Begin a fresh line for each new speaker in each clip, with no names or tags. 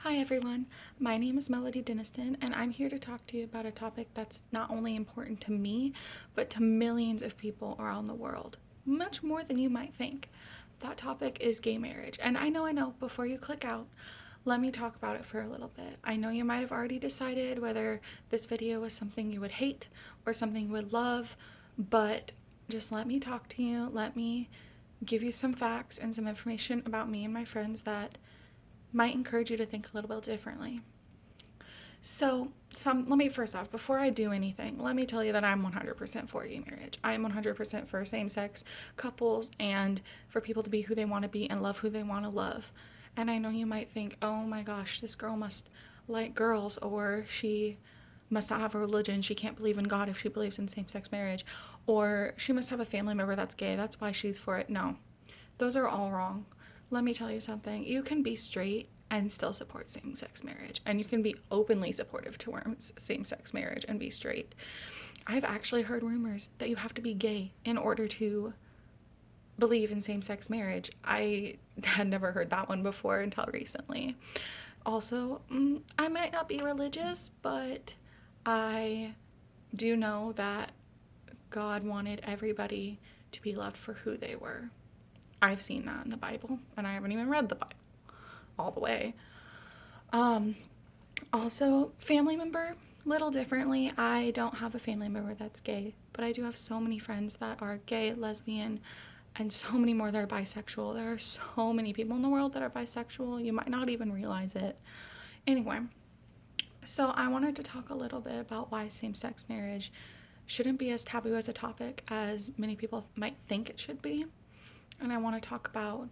Hi everyone, my name is Melody Denniston and I'm here to talk to you about a topic that's not only important to me, but to millions of people around the world. Much more than you might think. That topic is gay marriage. And I know, before you click out, let me talk about it for a little bit. I know you might have already decided whether this video was something you would hate or something you would love, but just let me talk to you. Let me give you some facts and some information about me and my friends that might encourage you to think a little bit differently. So, let me first off, before I do anything, let me tell you that I'm 100% for gay marriage. I'm 100% for same-sex couples and for people to be who they want to be and love who they want to love. And I know you might think, oh my gosh, this girl must like girls, or she must not have a religion. She can't believe in God if she believes in same-sex marriage, or she must have a family member that's gay. That's why she's for it. No, those are all wrong. Let me tell you something. You can be straight and still support same-sex marriage, and you can be openly supportive towards same-sex marriage and be straight. I've actually heard rumors that you have to be gay in order to believe in same-sex marriage. I had never heard that one before until recently. Also, I might not be religious, but I do know that God wanted everybody to be loved for who they were. I've seen that in the Bible, and I haven't even read the Bible all the way. Also, family member, little differently. I don't have a family member that's gay, but I do have so many friends that are gay, lesbian, and so many more that are bisexual. There are so many people in the world that are bisexual. You might not even realize it. Anyway, so I wanted to talk a little bit about why same-sex marriage shouldn't be as taboo as a topic as many people might think it should be. And I want to talk about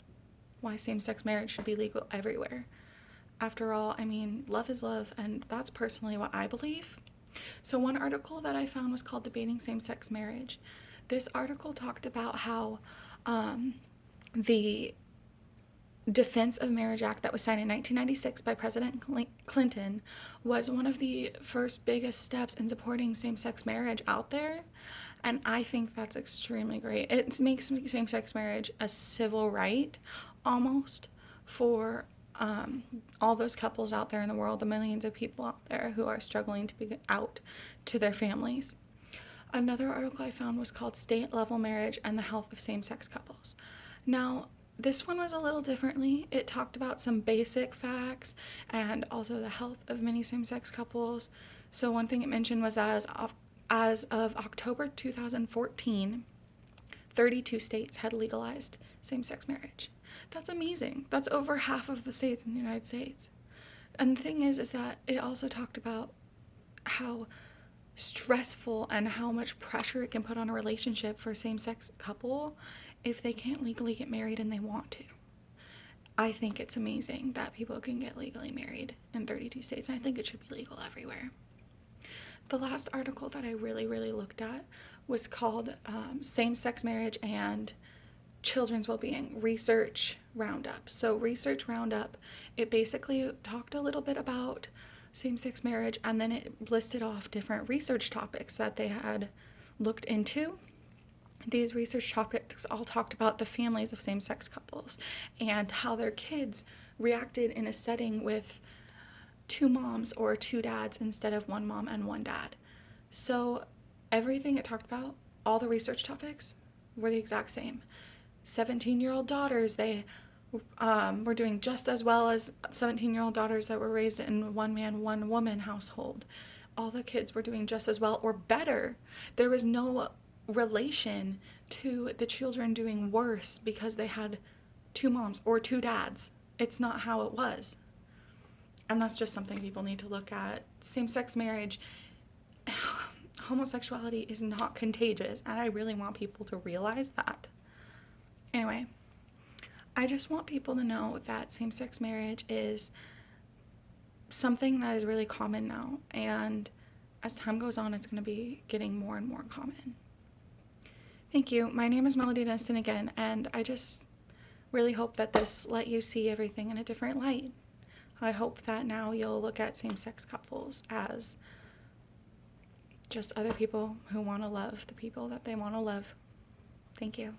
why same-sex marriage should be legal everywhere. After all, I mean, love is love, and that's personally what I believe. So one article that I found was called Debating Same-Sex Marriage. This article talked about how the Defense of Marriage Act that was signed in 1996 by President Clinton was one of the first biggest steps in supporting same-sex marriage out there. And I think that's extremely great. It makes same-sex marriage a civil right, almost, for all those couples out there in the world, the millions of people out there who are struggling to be out to their families. Another article I found was called State-Level Marriage and the Health of Same-Sex Couples. Now, this one was a little differently. It talked about some basic facts and also the health of many same-sex couples. So one thing it mentioned was that as of October 2014, 32 states had legalized same-sex marriage. That's amazing. That's over half of the states in the United States. And the thing is that it also talked about how stressful and how much pressure it can put on a relationship for a same-sex couple if they can't legally get married and they want to. I think it's amazing that people can get legally married in 32 states, and I think it should be legal everywhere. The last article that I really looked at was called Same-Sex Marriage and Children's Wellbeing Research Roundup. So Research Roundup, it basically talked a little bit about same-sex marriage, and then it listed off different research topics that they had looked into. These research topics all talked about the families of same-sex couples and how their kids reacted in a setting with two moms or two dads instead of one mom and one dad. So everything it talked about, all the research topics, were the exact same. 17-year-old daughters, they were doing just as well as 17-year-old daughters that were raised in one man, one woman household. All the kids were doing just as well or better. There was no relation to the children doing worse because they had two moms or two dads. It's not how it was. And that's just something people need to look at. Same-sex marriage, homosexuality is not contagious, and I really want people to realize that. Anyway, I just want people to know that same-sex marriage is something that is really common now, and as time goes on, it's going to be getting more and more common. Thank you. My name is Melody Denniston again, and I just really hope that this let you see everything in a different light. I hope that now you'll look at same-sex couples as just other people who want to love the people that they want to love. Thank you.